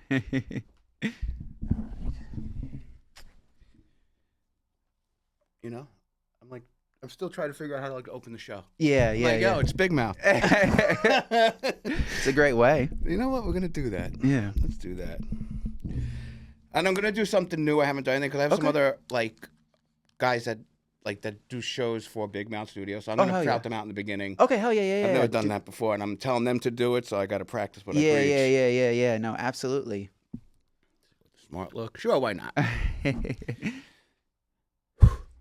You know, I'm still trying to figure out how to open the show. Yeah, I'm yeah, like, yeah. yo, it's Big Mouth. It's a great way. You know what? We're gonna do that. Yeah. Let's do that. And I'm gonna do something new. I haven't done anything because I have some Okay. other guys that do shows for Big Mouth Studio. So I'm gonna shout them out in the beginning. Okay, hell yeah, yeah, yeah. I've never done that before, and I'm telling them to do it, so I got to practice what I Yeah, preach. yeah. No, absolutely. Smart look. Sure, why not?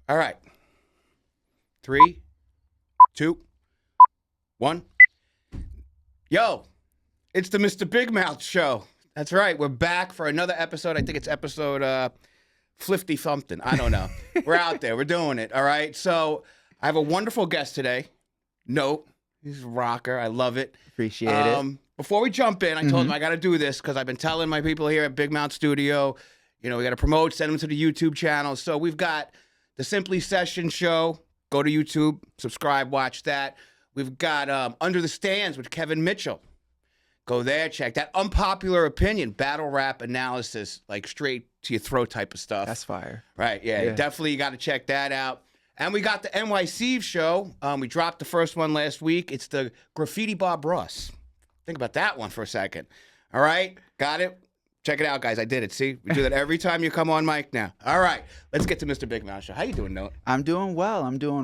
All right. 3, 2, 1. Yo, it's the Mr. Big Mouth Show. That's right. We're back for another episode. I think it's episode 50 something. I don't know. We're out there. We're doing it. All right. So I have a wonderful guest today. KNoWTe. He's a rocker. I love it. Appreciate it. Before we jump in, I told him I got to do this because I've been telling my people here at Big Mouth Studio, we got to promote, send them to the YouTube channel. So we've got the Simply Session Show. Go to YouTube, subscribe, watch that. We've got Under the Stands with Kevin Mitchell. Go there, check that. Unpopular Opinion, battle rap analysis, straight to your throat type of stuff. That's fire. Right, yeah. Definitely you got to check that out. And we got the NYC show. We dropped the first one last week. It's the Graffiti Bob Ross. Think about that one for a second. All right, got it? Check it out, guys. I did it. See? We do that every time you come on mic now. All right, let's get to Mr. Big Mouth Show. How you doing, KNoWTe? I'm doing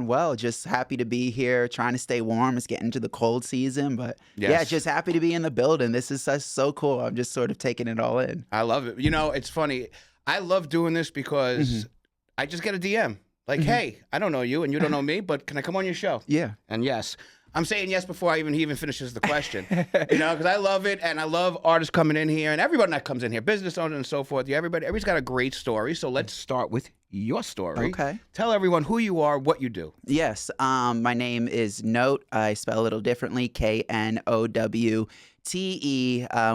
well. Just happy to be here, trying to stay warm. It's getting to the cold season, but yeah, just happy to be in the building. This is so cool. I'm just sort of taking it all in. I love it. It's funny. I love doing this because I just get a DM. Hey, I don't know you and you don't know me, but can I come on your show? Yeah. And yes. I'm saying yes before he even finishes the question, because I love it, and I love artists coming in here, and everyone that comes in here, business owners and so forth. Everybody's got a great story, so let's start with your story. Okay. Tell everyone who you are, what you do. Yes. My name is KNoWTe. I spell a little differently, KNoWTE.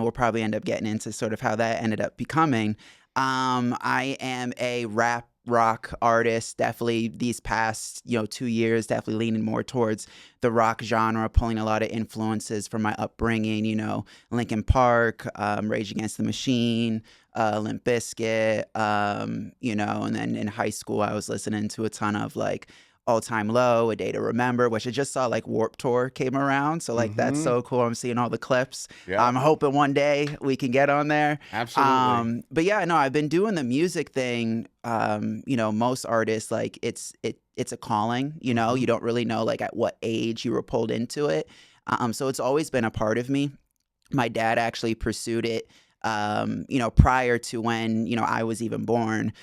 We'll probably end up getting into sort of how that ended up becoming. I am a rock artist, definitely these past 2 years, definitely leaning more towards the rock genre, pulling a lot of influences from my upbringing, Linkin Park, Rage Against the Machine, Limp Bizkit, and then in high school I was listening to a ton of All Time Low, A Day to Remember, which I just saw Warped Tour came around. So that's so cool. I'm seeing all the clips. Yeah. I'm hoping one day we can get on there. Absolutely. But yeah, no, I've been doing the music thing. Most artists, it's a calling, you don't really know at what age you were pulled into it. So it's always been a part of me. My dad actually pursued it. Prior to when, I was even born,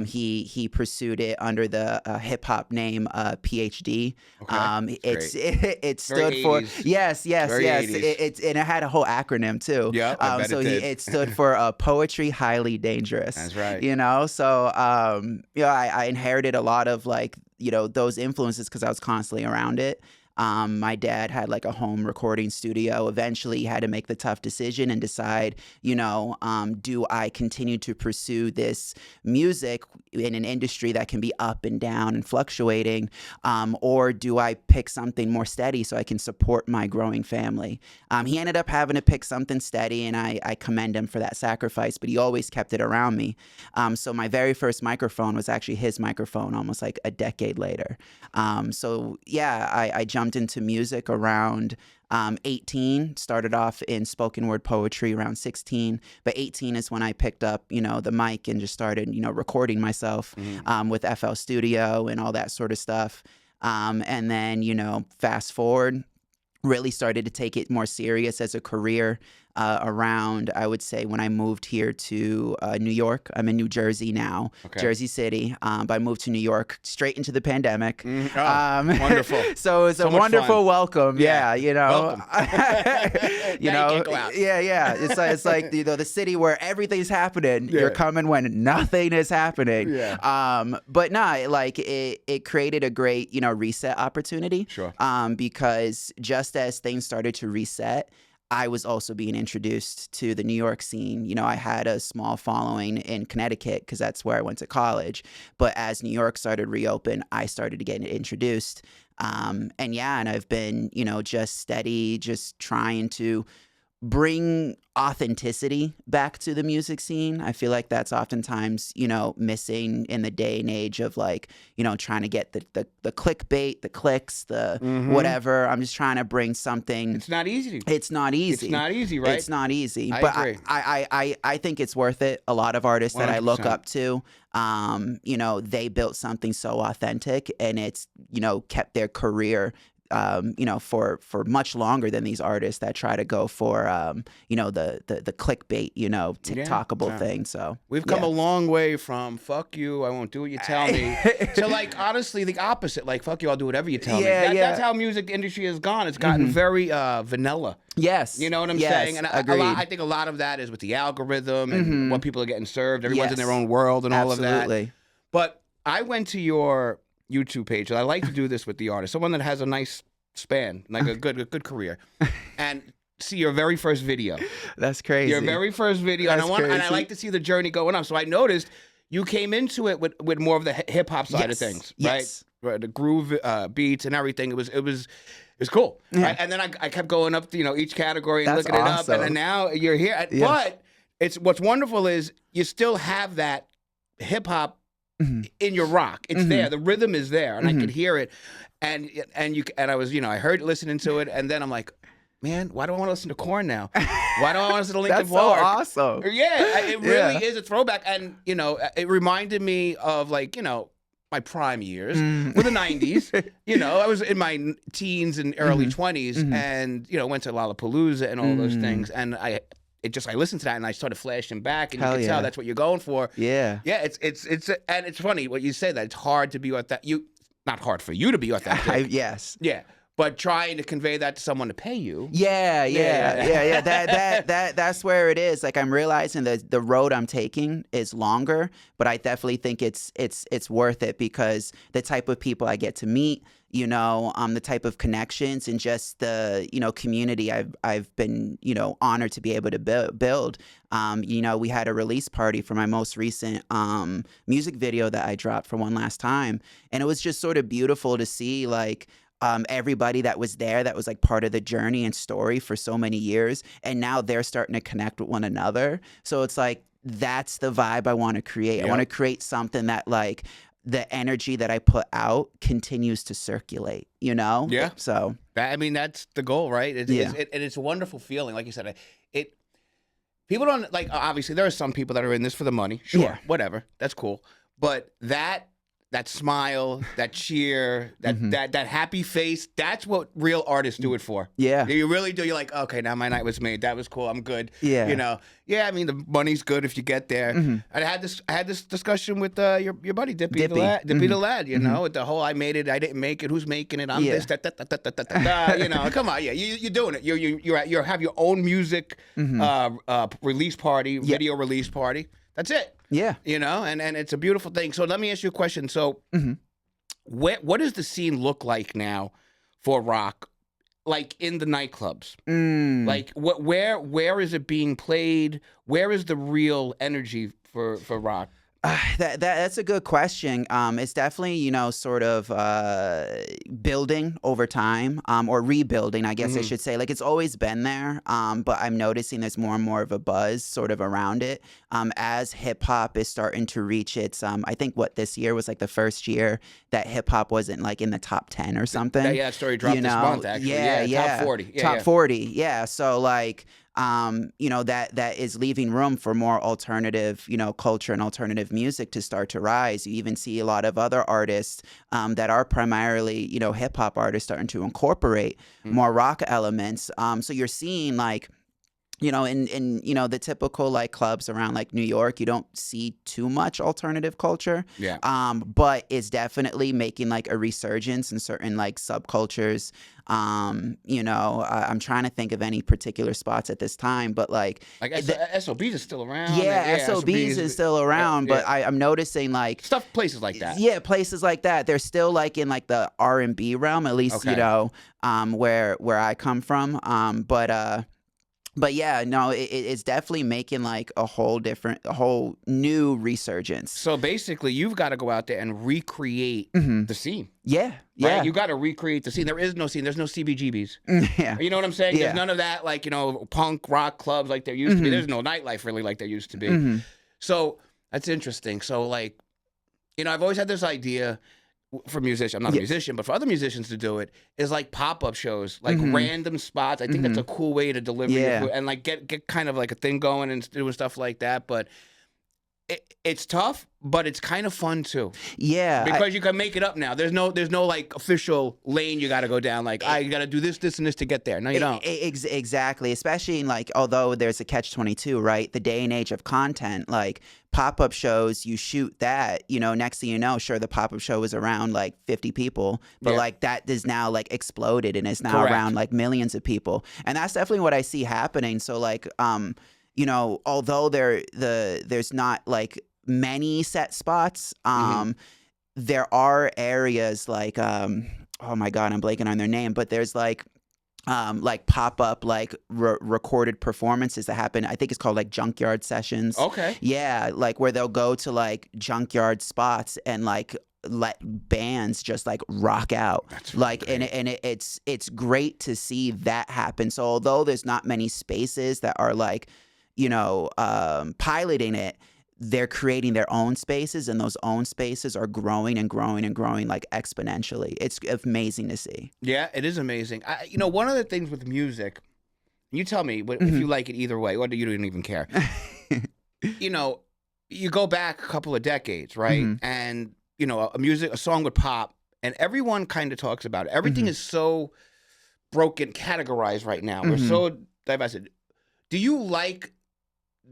he pursued it under the hip hop name PhD. Okay. It stood for yes. It had a whole acronym too. Yeah. It stood for Poetry Highly Dangerous. That's right. So I inherited a lot of those influences because I was constantly around it. My dad had a home recording studio. Eventually he had to make the tough decision and decide, do I continue to pursue this music in an industry that can be up and down and fluctuating, or do I pick something more steady so I can support my growing family? He ended up having to pick something steady, and I commend him for that sacrifice, but he always kept it around me. So my very first microphone was actually his microphone almost a decade later. I jumped into music around 18, started off in spoken word poetry around 16, but 18 is when I picked up, the mic and just started, recording myself with FL Studio and all that sort of stuff. And then, fast forward, really started to take it more serious as a career around, I would say, when I moved here to New York. I'm in New Jersey now, Jersey City. But I moved to New York straight into the pandemic. Wonderful. So it's a wonderful welcome. Yeah, Welcome. Yeah. It's like the city where everything's happening. Yeah. You're coming when nothing is happening. Yeah. But no, it created a great reset opportunity. Sure. Because just as things started to reset, I was also being introduced to the New York scene. I had a small following in Connecticut because that's where I went to college. But as New York started to reopen, I started to get introduced. And I've been, just steady, just trying to bring authenticity back to the music scene. I feel like that's oftentimes, missing in the day and age of like, trying to get the clickbait, the clicks, the whatever. I'm just trying to bring something. It's not easy. It's not easy. It's not easy, right? It's not easy. I But agree. I think it's worth it. A lot of artists that I look 100%. up to, they built something so authentic, and it's, kept their career for much longer than these artists that try to go for, the clickbait, TikTokable yeah. thing. So We've come a long way from "fuck you, I won't do what you tell me" to like honestly the opposite. Like "fuck you, I'll do whatever you tell me." That's how music industry has gone. It's gotten very vanilla. Yes, You know what I'm yes, saying? And agreed. I think a lot of that is with the algorithm and what people are getting served. Everyone's in their Yes. own world and all of that. Absolutely. But I went to your YouTube page, and I like to do this with the artist, someone that has a nice span, like a good career, and see your very first video. That's crazy. Your very first video, and That's I crazy. like to see the journey going up. So I noticed you came into it with more of the hip hop side of Yes. things, Yes. right? The groove beats and everything. It was cool. Yeah. Right? And then I kept going up to each category and That's looking it up, awesome. and now you're here. Yes. But it's what's wonderful is you still have that hip hop in your rock. It's there. The rhythm is there, and I could hear it. And I was I heard listening to it, and then I'm like, man, why do I want to listen to Korn now? Why do I want to listen to Linkin That's so Park? awesome. Yeah, it really Yeah. is a throwback, and it reminded me of like my prime years with the '90s. I was in my teens and early 20s, and went to Lollapalooza and all those things, and I listened to that and I started flashing back, and Hell you can yeah. tell that's what you're going for. Yeah. Yeah, it's and it's funny what you say that it's hard to be authentic. Not hard for you to be authentic. Yes. Yeah, but trying to convey that to someone to pay you. Yeah. Yeah. That's where it is. Like I'm realizing that the road I'm taking is longer, but I definitely think it's worth it because the type of people I get to meet, the type of connections and just the community I've been honored to be able to build. We had a release party for my most recent music video that I dropped for One Last Time, and it was just sort of beautiful to see like everybody that was there that was like part of the journey and story for so many years, and now they're starting to connect with one another. So it's like that's the vibe I want to create. Yep. I want to create something that like the energy that I put out continues to circulate, Yeah. So That's the goal, right? And it's a wonderful feeling. Like you said, people don't like. Obviously, there are some people that are in this for the money. Sure, Yeah. whatever, that's cool. But that smile, that cheer, that happy face, that's what real artists do it for. Yeah. You really do. You're like, okay, now my night was made. That was cool. I'm good. Yeah. Yeah, the money's good if you get there. I had this discussion with your buddy Dippy the lad. Dippy the lad. With the whole I made it, I didn't make it. Who's making it? I'm Yeah. this. Come on. Yeah, you're doing it. You have your own music release party, video release party. That's it. Yeah. And it's a beautiful thing. So let me ask you a question. So, what does the scene look like now for rock, like in the nightclubs? Like where is it being played? Where is the real energy for rock? That's a good question. It's definitely, sort of building over time, or rebuilding, I guess I should say. Like it's always been there, but I'm noticing there's more and more of a buzz sort of around it as hip hop is starting to reach its. I think this year was like the first year that hip hop wasn't like in the top 10 or something. That story dropped this month, actually. Yeah. Top 40. Top 40. Yeah. So like. That is leaving room for more alternative, culture and alternative music to start to rise. You even see a lot of other artists that are primarily, hip hop artists starting to incorporate more rock elements. So you're seeing like, in the typical like clubs around like New York, you don't see too much alternative culture. Yeah. But it's definitely making like a resurgence in certain like subcultures. I'm trying to think of any particular spots at this time, but like SOBs is still around. Yeah, SOBs is still around, but I'm noticing like places like that. Yeah, places like that. They're still like in like the R&B realm, at least Okay. where I come from. But But yeah, no, it's definitely making like a whole new resurgence. So basically, you've got to go out there and recreate Hmm. the scene, Yeah, right? yeah, You got to recreate the scene. There is no scene. There's no CBGBs. yeah, You know what I'm saying? There's yeah. none of that, like, punk rock clubs like there used to be. Hmm. There's no nightlife really like there used to be. Hmm. So that's interesting. So, like, I've always had this idea for musicians. I'm not a Yeah. musician, but for other musicians to do it is like pop-up shows, like Hmm. random spots. I think that's a cool way to deliver your Yeah. food and like get kind of like a thing going and doing stuff like that. But it's tough, but it's kind of fun too. Yeah, Because you can make it up now. There's no like official lane you got to go down. Like, you got to do this, this, and this to get there. No, you don't. Exactly. Especially in like, although there's a catch-22, right? The day and age of content, like pop-up shows, you shoot that, next thing you know, sure, the pop-up show was around like 50 people, but Yeah. like that is now like exploded and is now Correct. around like millions of people. And that's definitely what I see happening. So like, although there's not like many set spots, there are areas like, oh my God, I'm blanking on their name, but there's like pop up like recorded performances that happen. I think it's called like junkyard sessions. Okay. Yeah, like where they'll go to like junkyard spots and like let bands just like rock out. That's like great. and it's great to see that happen. So although there's not many spaces that are like, piloting it, they're creating their own spaces, and those own spaces are growing and growing and growing like exponentially. It's amazing to see. Yeah, it is amazing. One of the things with music, you tell me if you like it either way, or you don't even care. You go back a couple of decades, right? And a song would pop, and everyone kind of talks about it. Everything is so broken, categorized right now. We're so divested. Do you like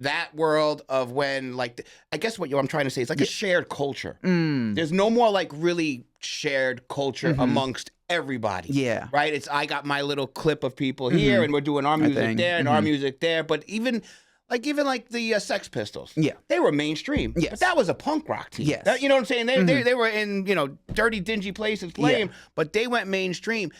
that world of when, like, I guess what I'm trying to say is like a shared culture. There's no more like really shared culture amongst everybody. Yeah. Right? It's I got my little clip of people here and we're doing our music there and our music there. But even like the Sex Pistols. Yeah. They were mainstream. Yes. But that was a punk rock team. Yes. You know what I'm saying? They were in, dirty, dingy places playing, but they went mainstream.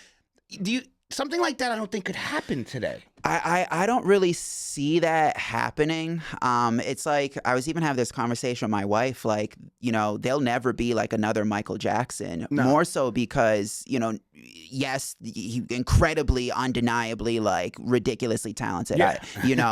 Something like that I don't think could happen today. I don't really see that happening. It's like I was even having this conversation with my wife. Like, they'll never be like another Michael Jackson. No. More so because yes, he incredibly, undeniably, like ridiculously talented. Yeah.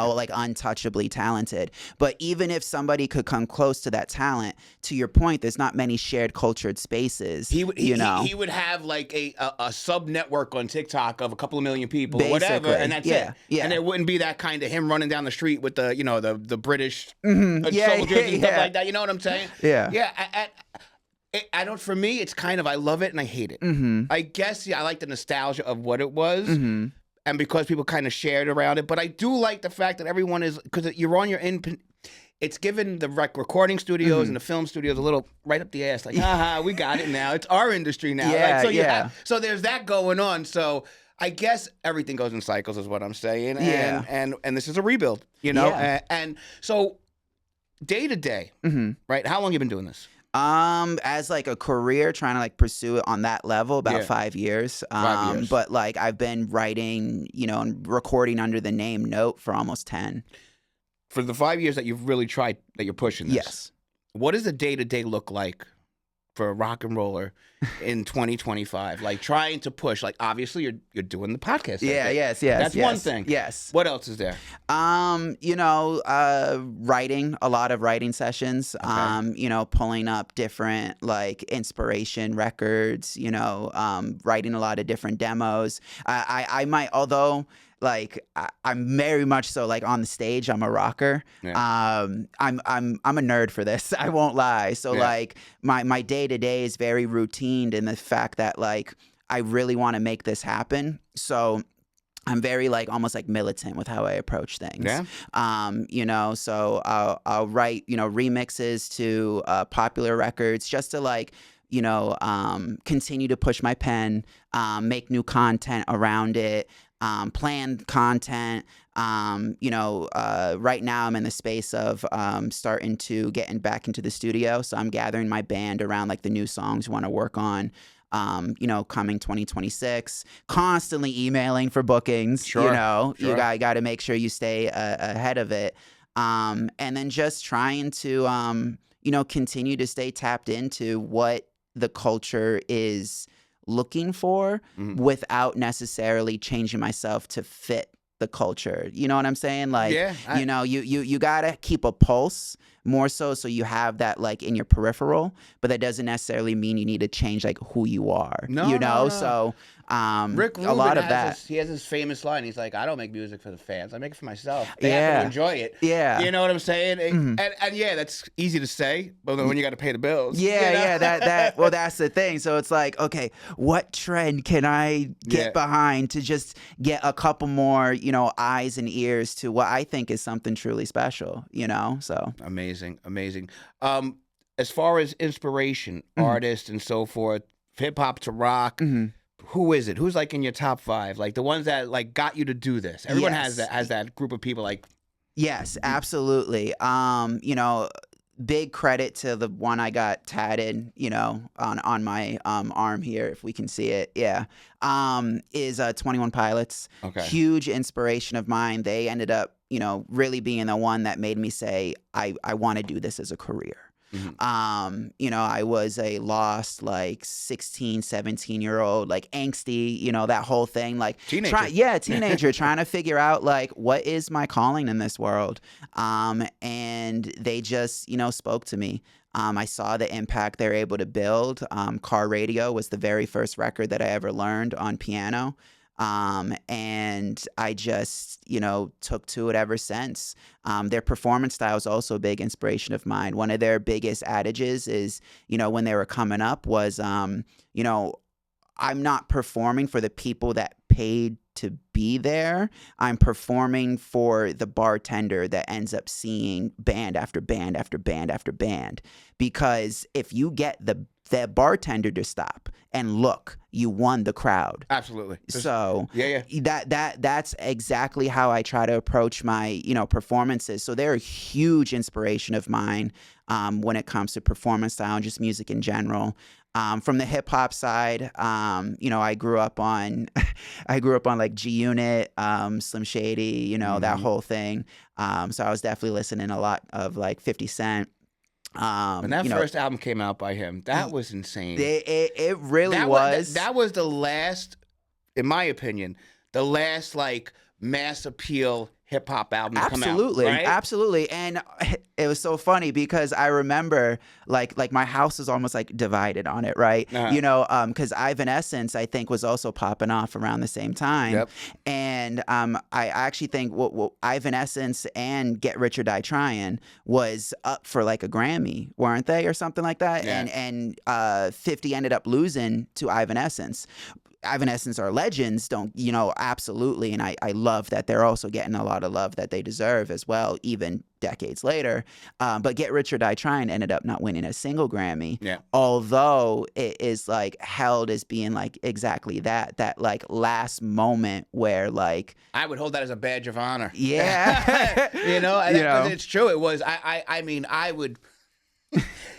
Like untouchably talented. But even if somebody could come close to that talent, to your point, there's not many shared cultured spaces. He would have like a sub network on TikTok of a couple of million people, or whatever, Basically. and that's Yeah. it. Yeah. And there wouldn't be that kind of him running down the street with the the British Yeah, soldiers and stuff yeah. like that. You know what I'm saying? Yeah. Yeah. I don't. For me, it's kind of I love it and I hate it. I guess I like the nostalgia of what it was, and because people kind of shared around it. But I do like the fact that everyone is, because you're on your it's given the recording studios and the film studios a little right up the ass, like, haha, we got it now. It's our industry now. Yeah, so yeah. So there's that going on. So I guess everything goes in cycles, is what I'm saying. Yeah. And this is a rebuild, Yeah. And so day to day, right? How long you been doing this? As like a career, trying to like pursue it on that level, about 5 years. 5 years. But like I've been writing, and recording under the name KNoWTe for almost 10. For the 5 years that you've really tried, that you're pushing this. Yes. What does the day to day look like for a rock and roller in 2025? Like trying to push, like obviously you're doing the podcast. Yeah, yes. That's one thing. Yes. What else is there? Writing, a lot of writing sessions, pulling up different like inspiration records, writing a lot of different demos. I might, although like I'm very much so like on the stage, I'm a rocker. Yeah. I'm a nerd for this. I won't lie. So like my day to day is very routined in the fact that like I really want to make this happen. So I'm very like almost like militant with how I approach things. Yeah. So I'll write, remixes to popular records just to like, continue to push my pen, make new content around it, plan content. Right now I'm in the space of getting back into the studio. So I'm gathering my band around like the new songs we want to work on. coming 2026, constantly emailing for bookings. Sure, You sure. got to make sure you stay ahead of it. And then just trying to, continue to stay tapped into what the culture is looking for Mhm. without necessarily changing myself to fit the culture. You know what I'm saying? Like, Yeah, you gotta keep a pulse more so you have that like in your peripheral, but that doesn't necessarily mean you need to change like who you are. no, no, no. So Rick a Rubin lot of that. has this famous line. He's like, "I don't make music for the fans. I make it for myself. They have to Yeah. enjoy it." Yeah. You know what I'm saying? Mhm. And yeah, that's easy to say, but then when you got to pay the bills, Yeah, you know? yeah, well, that's the thing. So it's like, okay, what trend can I Yeah. get behind to just get a couple more, eyes and ears to what I think is something truly special, So, Amazing, amazing. As far as inspiration, mhm, artists and so forth, hip hop to rock, mhm. who is it? Who's like in your top five? Like the ones that like got you to do this. Everyone Yes. has that group of people. Like, Yes, absolutely. Big credit to the one I got tatted, on my arm here, if we can see it. Yeah. Is 21 Pilots. okay, Huge inspiration of mine. They ended up, really being the one that made me say, I want to do this as a career. mhm. I was a lost like 16, 17-year-old, like angsty, that whole thing, like Teenager. teenager trying to figure out like what is my calling in this world. And they just, spoke to me. I saw the impact they're able to build. Car Radio was the very first record that I ever learned on piano. And I just, took to it ever since. Their performance style is also a big inspiration of mine. One of their biggest adages is, when they were coming up was, I'm not performing for the people that paid to be there. I'm performing for the bartender that ends up seeing band after band after band after band. Because if you get the bartender to stop and look, you won the crowd. Absolutely. So yeah. that's exactly how I try to approach my performances. So they're a huge inspiration of mine when it comes to performance style and just music in general. From the hip hop side, I grew up on like G Unit, Slim Shady, that Mhm. whole thing. So I was definitely listening a lot of like 50 Cent. When that first album came out by him, that was insane. It really That was. that was the last, in my opinion, the last like mass appeal hip hop album to come out. Absolutely, Right? absolutely, and it was so funny because I remember like my house was almost like divided on it, right? Because Ivan Essence I think was also popping off around the same time, Yep. and I actually think what Ivan Essence and Get Rich or Die Trying was up for like a Grammy, weren't they, or something like that? Yeah. And 50 ended up losing to Ivan Essence. Essence are legends, absolutely. And I love that they're also getting a lot of love that they deserve as well, even decades later. But Get Rich or Die Trying ended up not winning a single Grammy. Yeah. Although it is like held as being like exactly that like last moment where like. I would hold that as a badge of honor. Yeah. Because it's true. It was, I mean, I would.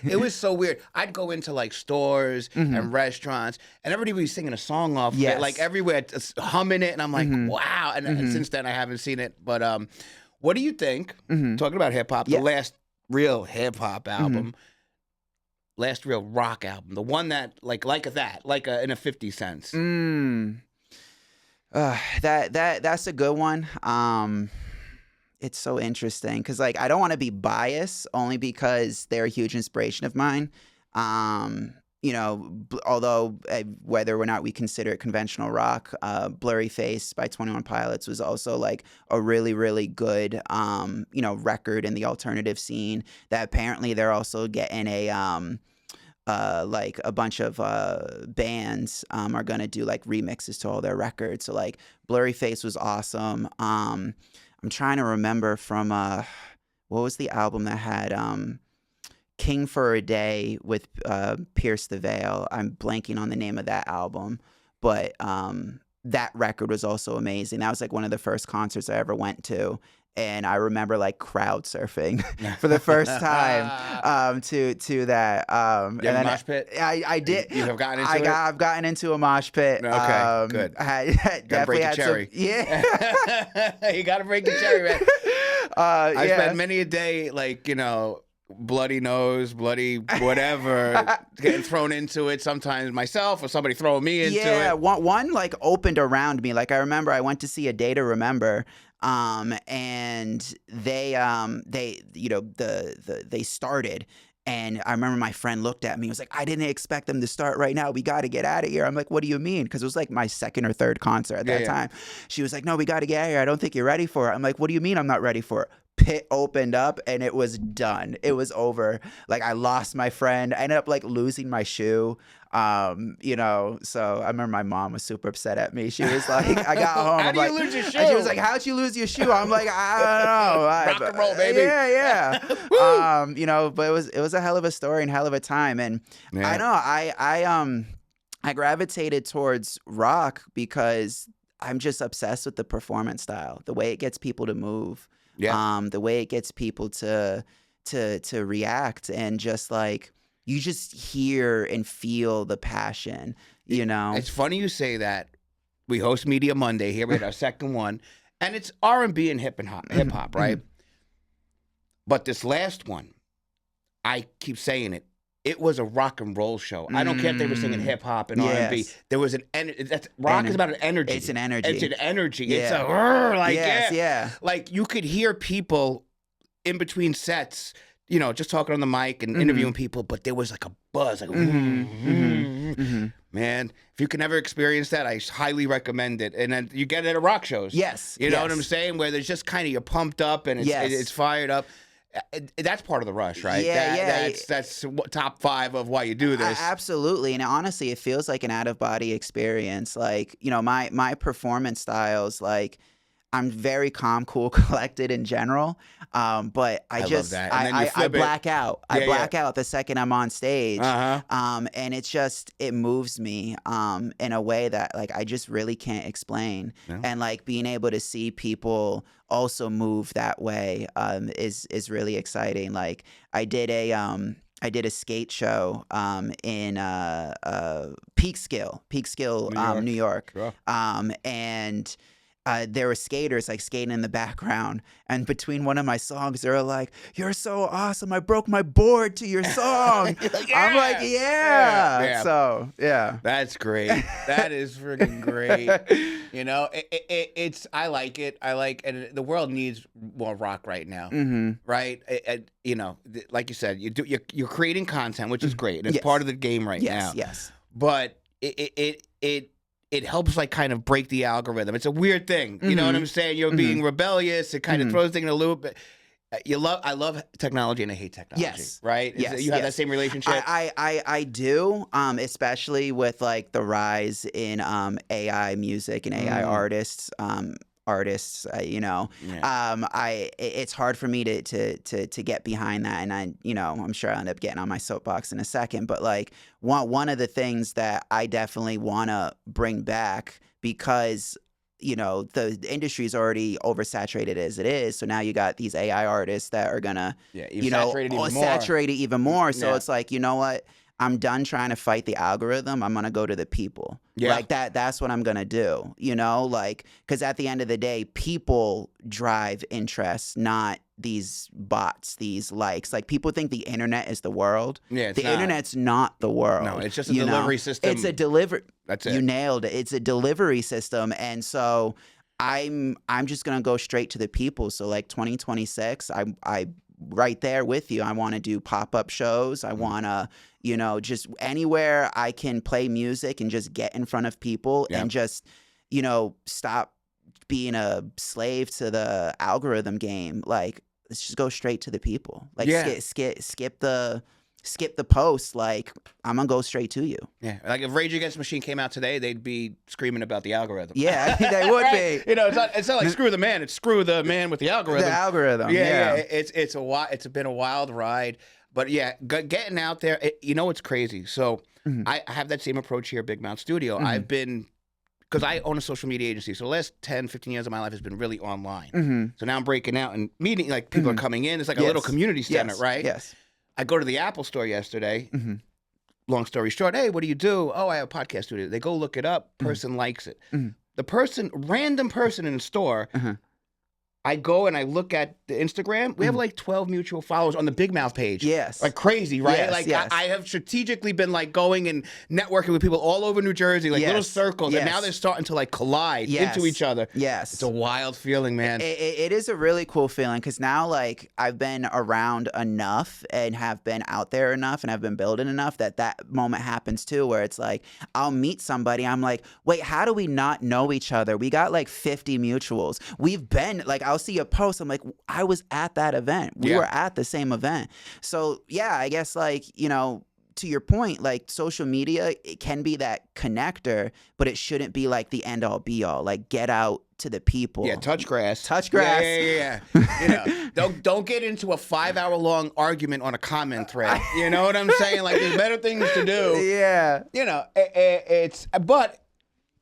It was so weird. I'd go into like stores and restaurants, and everybody would be singing a song off of it, like everywhere, humming it, and I'm like, wow. And since then, I haven't seen it. But what do you think? Talking about hip hop, the last real hip hop album, last real rock album, the one that like in a 50 Cents. That's a good one. It's so interesting because like I don't want to be biased only because they're a huge inspiration of mine. Although whether or not we consider it conventional rock, Blurry Face by 21 Pilots was also like a really, really good, record in the alternative scene that apparently they're also getting like a bunch of bands are going to do like remixes to all their records. So like Blurry Face was awesome. I'm trying to remember from what was the album that had King for a Day with Pierce the Veil. I'm blanking on the name of that album, but that record was also amazing. That was like one of the first concerts I ever went to, and I remember like crowd surfing for the first time to that. You have a mosh pit? I did. You have gotten into it? I've gotten into a mosh pit. Okay, good. Definitely break the had cherry. some. Yeah. You got to break the cherry, man. I yeah. spent many a day, like, bloody nose, bloody whatever, getting thrown into it. Sometimes myself or somebody throwing me into it. Yeah, one like opened around me. Like I remember I went to see A Day to Remember, and they they started. And I remember my friend looked at me and was like, I didn't expect them to start right now. We got to get out of here. I'm like, what do you mean? Because it was like my second or third concert at that time. She was like, no, we got to get out of here. I don't think you're ready for it. I'm like, what do you mean I'm not ready for it? Pit opened up and it was done. It was over. Like I lost my friend. I ended up like losing my shoe. So I remember my mom was super upset at me. She was like, I got home. How I'm do like, you lose your shoe? And she was like, how'd you lose your shoe? I'm like, I don't know. Rock and roll, baby. Yeah. But it was a hell of a story and hell of a time. And I know I gravitated towards rock because I'm just obsessed with the performance style, the way it gets people to move. Yeah. The way it gets people to react, and just like you just hear and feel the passion, It's funny you say that. We host Media Monday here. We had our second one, and it's R&B and hip hop, right? But this last one, I keep saying it. It was a rock and roll show. I don't care if they were singing hip hop and R&B. There was rock is about an energy. It's an energy. It's an energy. Yeah. It's a like yeah. Like you could hear people in between sets, just talking on the mic and interviewing people, but there was like a buzz, like man. If you can ever experience that, I highly recommend it. And then you get it at rock shows. Yes. You know what I'm saying? Where there's just kind of you're pumped up and it's fired up. That's part of the rush, right? That's top 5 of why you do this. Absolutely. And honestly, it feels like an out-of-body experience. Like, my performance styles, like, I'm very calm, cool, collected in general. But I just, love that. And then you I flip it. black out. I black out the second I'm on stage. And it moves me in a way that like I just really can't explain. Yeah. And like being able to see people also move that way is really exciting. Like I did a skate show in Peekskill, New York. Sure. And there were skaters like skating in the background, and between one of my songs, they were like, "You're so awesome! I broke my board to your song." Like, I'm like, yeah. Yeah. So yeah, that's great. That is freaking great. It's I like it. And the world needs more rock right now, right? Like you said, you're creating content, which is great, and it's part of the game right now. Yes. But it helps like kind of break the algorithm. It's a weird thing. You know what I'm saying? You're being rebellious. It kind of throws things in a loop. I love technology and I hate technology. Yes. Right? You have that same relationship? I do, especially with like the rise in AI music and AI artists. It's hard for me to get behind that, and I'm sure I'll end up getting on my soapbox in a second, but like one of the things that I definitely want to bring back, because the industry is already oversaturated as it is, so now you got these AI artists that are gonna saturate it even more. So it's like, you know what, I'm done trying to fight the algorithm. I'm gonna go to the people. Yeah. Like that's what I'm gonna do. Like, because at the end of the day, people drive interest, not these bots, these likes. Like, people think the internet is the world. Yeah, it's the not. internet's not the world. No, it's just a delivery system. It's a delivery. That's it. You nailed it. It's a delivery system, and so I'm just gonna go straight to the people. So like 2026, I right there with you. I want to do pop-up shows. I want to, just anywhere I can play music and just get in front of people and just, stop being a slave to the algorithm game. Like, let's just go straight to the people. Like, skip the post. Like, I'm gonna go straight to you. Yeah, like if Rage Against the Machine came out today, they'd be screaming about the algorithm. Yeah, they would be. It's not like screw the man. It's screw the man with the algorithm. The algorithm. Yeah. It's been a wild ride, but yeah, getting out there. It's crazy. So I have that same approach here at Big Mouth Studio. I've been because I own a social media agency. So the last 10, 15 years of my life has been really online. Mm-hmm. So now I'm breaking out and meeting, like people are coming in. It's like a Yes. little community center, Yes. right? Yes. I go to the Apple store yesterday. Mm-hmm. Long story short, hey, what do you do? Oh, I have a podcast studio. They go look it up. Person likes it. Mm-hmm. The person, random person in the store, I go and I look at the Instagram. We have like 12 mutual followers on the Big Mouth page. Yes. Like crazy, right? Yes, Like yes. I have strategically been like going and networking with people all over New Jersey, like little Yes. circles. And now Yes. they're starting to like collide Yes. into each other. Yes. It's a wild feeling, man. It is a really cool feeling because now, like, I've been around enough and have been out there enough and have been building enough that moment happens too, where it's like, I'll meet somebody. I'm like, wait, how do we not know each other? We got like 50 mutuals. We've been, like, I'll see a post. I'm like, I was at that event. We were at the same event. So, yeah, I guess, like, you know, to your point, like social media, it can be that connector, but it shouldn't be like the end all be all. Like get out to the people. Yeah, touch grass. Touch grass. Yeah. You know, don't get into a 5-hour long argument on a comment thread. You know what I'm saying? Like there's better things to do. Yeah. You know, but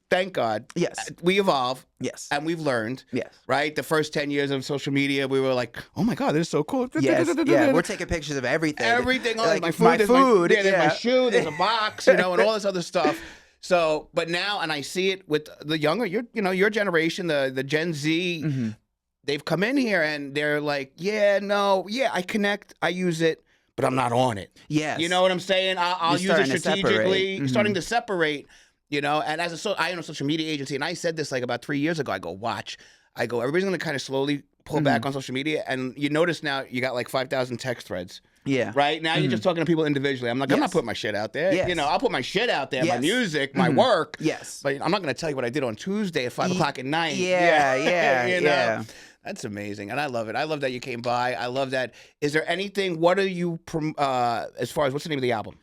thank God. Yes. We evolve. Yes. And we've learned. Yes. Right? The first 10 years of social media, we were like, oh my God, this is so cool. Yes. Yeah. We're taking pictures of everything. Everything. Like my food. my there's food. There's my shoe. There's a box, you know, and all this other stuff. So, but now, and I see it with the younger, your generation, the Gen Z, they've come in here and they're like, I connect, I use it, but I'm not on it. Yes. You know what I'm saying? I'll You're use it strategically, starting to to separate, you know, and I own a social media agency, and I said this like about 3 years ago. I go, everybody's going to kind of slowly pull back on social media, and you notice now you got like 5,000 text threads. Yeah. Right? Now you're just talking to people individually. I'm like, I'm not putting my shit out there. Yes. You know, I'll put my shit out there, my Yes. music, my work. Yes. But I'm not going to tell you what I did on Tuesday at 5 o'clock at night. Yeah. You know? That's amazing. And I love it. I love that you came by. I love that. Is there anything, what are you, as far as, what's the name of the album?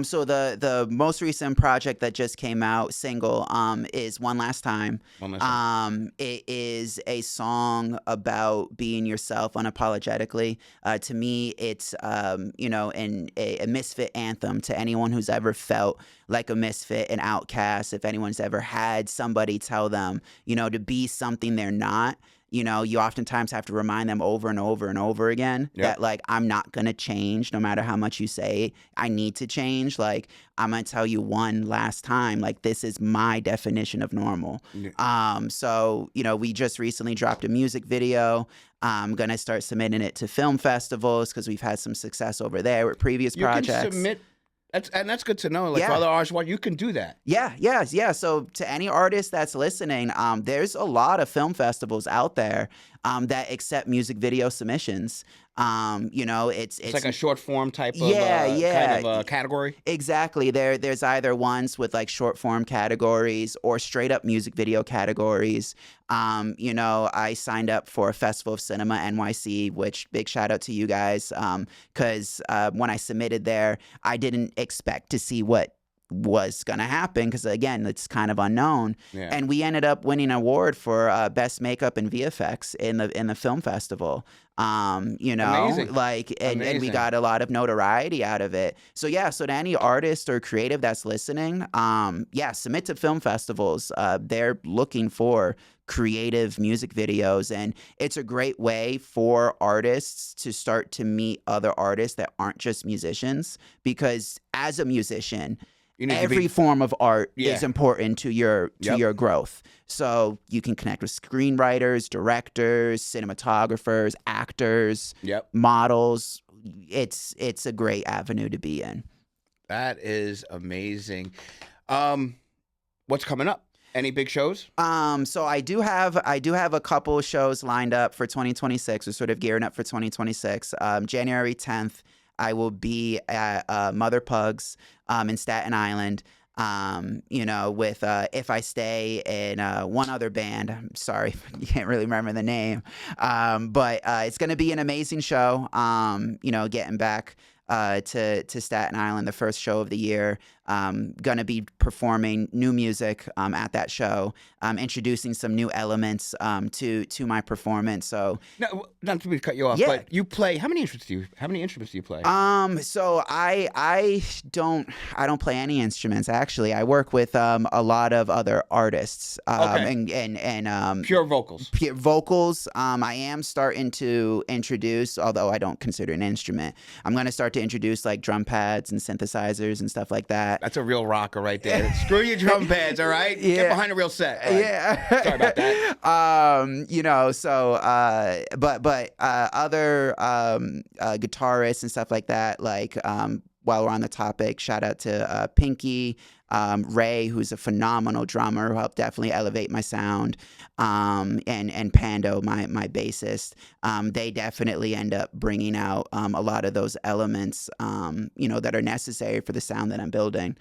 So the most recent project that just came out, single, is One Last Time. It is a song about being yourself unapologetically. To me, it's a misfit anthem to anyone who's ever felt like a misfit, an outcast. If anyone's ever had somebody tell them, to be something they're not. You oftentimes have to remind them over and over and over again that, like, I'm not going to change no matter how much you say I need to change. Like, I'm going to tell you one last time, like, this is my definition of normal. So, we just recently dropped a music video. I'm going to start submitting it to film festivals because we've had some success over there with previous projects. You can submit. That's good to know. Like for other artists, you can do that. Yeah. So to any artist that's listening, there's a lot of film festivals out there that accept music video submissions. It's like a short form type of kind of category. Exactly. There's either ones with like short form categories or straight up music video categories. I signed up for a Festival of Cinema NYC, which big shout out to you guys. Because when I submitted there, I didn't expect to see what was going to happen because, again, it's kind of unknown. And we ended up winning an award for best makeup and VFX in the film festival. Amazing. And we got a lot of notoriety out of it. So to any artist or creative that's listening, submit to film festivals. They're looking for creative music videos, and it's a great way for artists to start to meet other artists that aren't just musicians, because as a musician, every form of art is important to your growth. So you can connect with screenwriters, directors, cinematographers, actors, models. It's a great avenue to be in. That is amazing. What's coming up? Any big shows? So I do have a couple of shows lined up for 2026. We're sort of gearing up for 2026. January 10th, I will be at Mother Pugs in Staten Island. With If I Stay and one other band. I'm sorry, you can't really remember the name. But it's going to be an amazing show. Getting back to Staten Island, the first show of the year. going to be performing new music at that show, introducing some new elements to my performance. So No, not to cut you off, Yeah. but you play. How many instruments do you play? So I don't play any instruments actually. I work with a lot of other artists Okay. and Pure vocals. pure vocals. I am starting to introduce, although I don't consider an instrument, I'm going to start to introduce like drum pads and synthesizers and stuff like that. That's a real rocker right there. Screw your drum pads, all right? Yeah. Get behind a real set. All right. Yeah. Sorry about that. You know, so but other guitarists and stuff like that, like while we're on the topic, shout out to Pinky, Ray, who's a phenomenal drummer who helped definitely elevate my sound, and Pando, my bassist. They definitely end up bringing out a lot of those elements, you know, that are necessary for the sound that I'm building.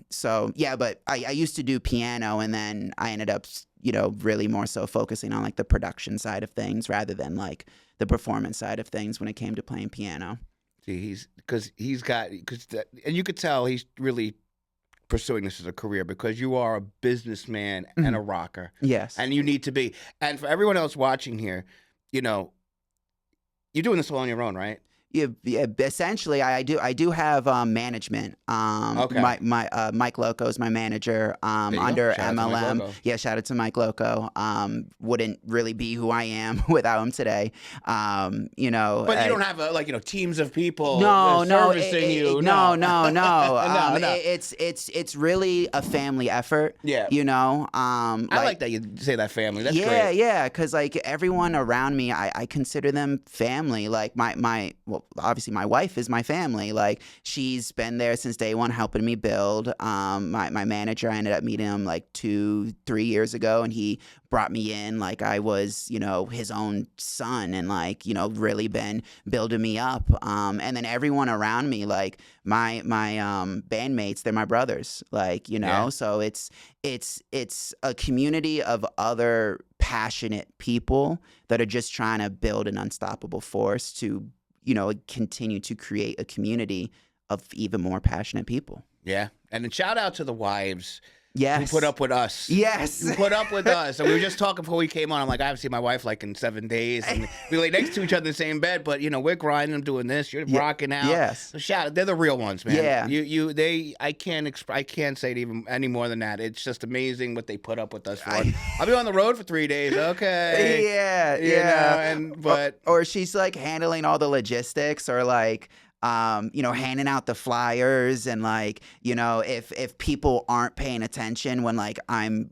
So yeah, but I used to do piano, and then I ended up, you know, really more so focusing on like the production side of things rather than like the performance side of things when it came to playing piano. See, and you could tell he's really pursuing this as a career because you are a businessman and a rocker. Yes. And you need to be. And for everyone else watching here, you know, you're doing this all on your own, right? Yeah, essentially, I do have management. Okay. My Mike Loco is my manager under Shout out to Mike MLM. Loco. Yeah, shout out to Mike Loco. Wouldn't really be who I am without him today. You know, But you don't have teams of people no, servicing you. No. No. It's really a family effort. Yeah. You know, I like that you say that family. That's yeah, great. yeah, because like everyone around me, I consider them family. Like well, obviously my wife is my family. Like she's been there since day one, helping me build. My manager, I ended up meeting him like 2-3 years ago, and he brought me in like I was, you know, his own son, and like, you know, really been building me up. And then everyone around me, like my bandmates, they're my brothers. Like, you know, Yeah. so it's a community of other passionate people that are just trying to build an unstoppable force to, you know, continue to create a community of even more passionate people. Yeah. And then shout out to the wives Yes. who put up with us. Yes. Who put up with us. And we were just talking before we came on. I'm like, I haven't seen my wife like in 7 days. And we lay next to each other in the same bed, but you know, we're grinding, I'm doing this, you're rocking out. Yes. So shout out. They're the real ones, man. Yeah. I can't say it even any more than that. It's just amazing what they put up with us for. I'll be on the road for 3 days. Okay. Yeah. You Yeah. know, or she's like handling all the logistics, or like, you know, handing out the flyers, and like, you know, if people aren't paying attention when like when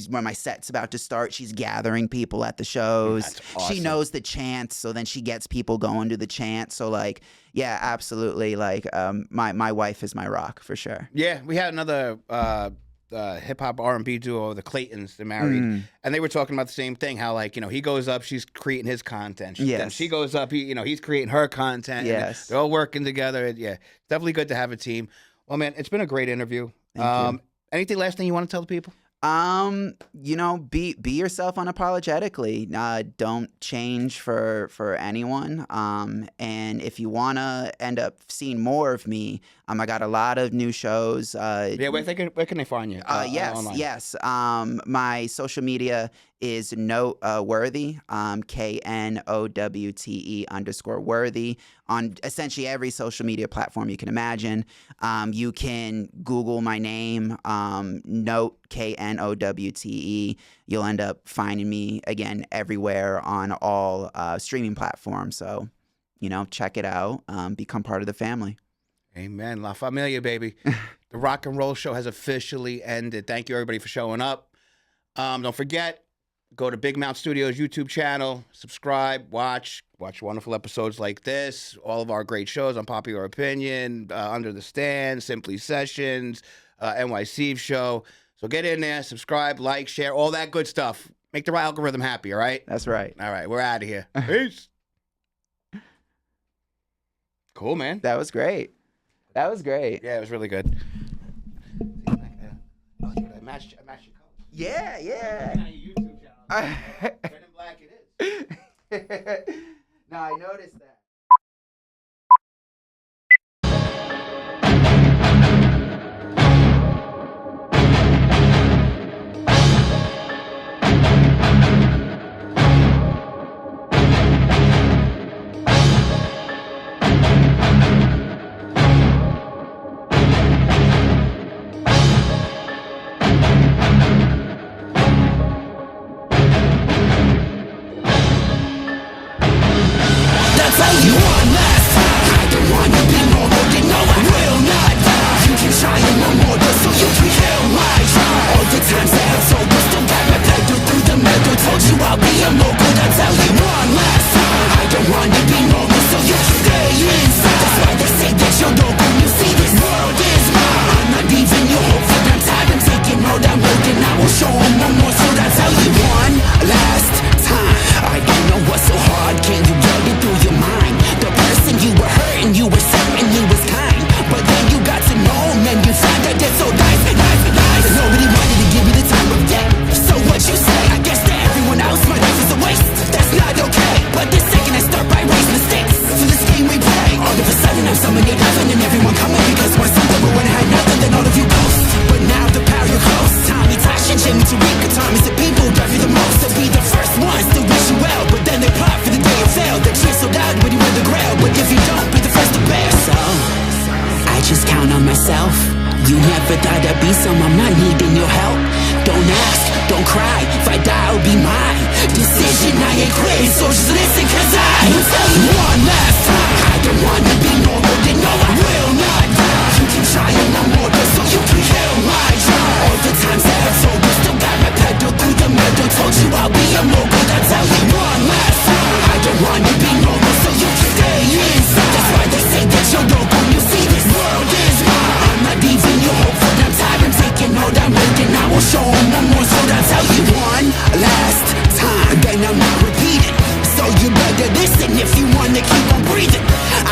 my set's about to start, she's gathering people at the shows. That's awesome. She knows the chants, so then she gets people going to the chant. So like, yeah, absolutely. Like, my wife is my rock for sure. Yeah, we had another hip hop R&B duo, the Claytons. They're married, and they were talking about the same thing. How like, you know, he goes up, she's creating his content. Then Yes. she goes up, he's creating her content. and Yes. they're all working together. Yeah, definitely good to have a team. Well, man, it's been a great interview. Thank you. Anything last thing you want to tell the people? You know, be yourself unapologetically. Don't change for anyone. And if you wanna end up seeing more of me, I got a lot of new shows. Yeah, where can they find you? Online? Yes. My social media is KNoWTe, KNoWTE_worthy, on essentially every social media platform you can imagine. You can Google my name, Note, KNoWTE. You'll end up finding me again everywhere on all streaming platforms. So, you know, check it out. Become part of the family. Amen. La Familia, baby. The rock and roll show has officially ended. Thank you, everybody, for showing up. Don't forget, go to Big Mouth Studios YouTube channel, subscribe, watch wonderful episodes like this, all of our great shows on Popular Opinion, Under the Stand, Simply Sessions, NYC show. So get in there, subscribe, like, share, all that good stuff. Make the algorithm happy, all right? That's right. All right, we're out of here. Peace. Cool, man. That was great. That was great. Yeah, it was really good. I matched your colors. Yeah, yeah. On your YouTube channel. Red and black it is. No, I noticed that. cry, if I die it'll be my decision. I ain't quitting, so just listen, cause I will tell you one last time, I don't wanna be normal, then no I will not die. You can try it one more day so you can kill my drive. All the times that I've told you, still got my pedal through the metal. Told you I'll be a mogul, that's how you one last time. I don't wanna be normal, so you can stay inside. That's why they say that you're local, you see this world is mine. I'm not even your hope for them time. I'm taking all that waiting, I will show them one more. So I'll tell you one last time, then I'm not repeating. So you better listen if you wanna keep on breathing.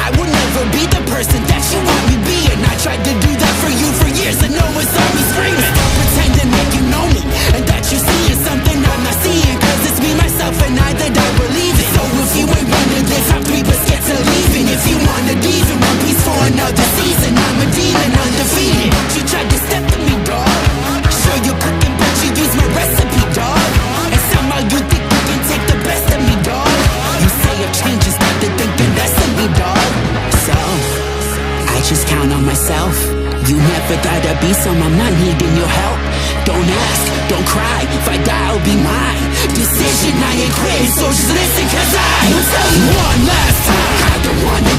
I will never be the person that you want me being. I tried to do that for you for years and no one saw me screaming. Stop pretending like you know me and that you're seeing something I'm not seeing. Cause it's me, myself and I that I believe in. So if you ain't one of this, I'm 3 biscuits of leaving. If you want a div in one piece for another season, I'm a demon undefeated. You tried to step to me, dog. Sure you're cooking but you use my recipe, dog. And somehow you think you can take the best of me, dog. You say I've changed, just not to thinking less of me, dog. So I just count on myself. You never gotta be some, I'm not needing your help. Don't ask, don't cry, if I die it'll be my decision. I ain't quitting, so just listen, cause I will tell you one last time, I don't wanna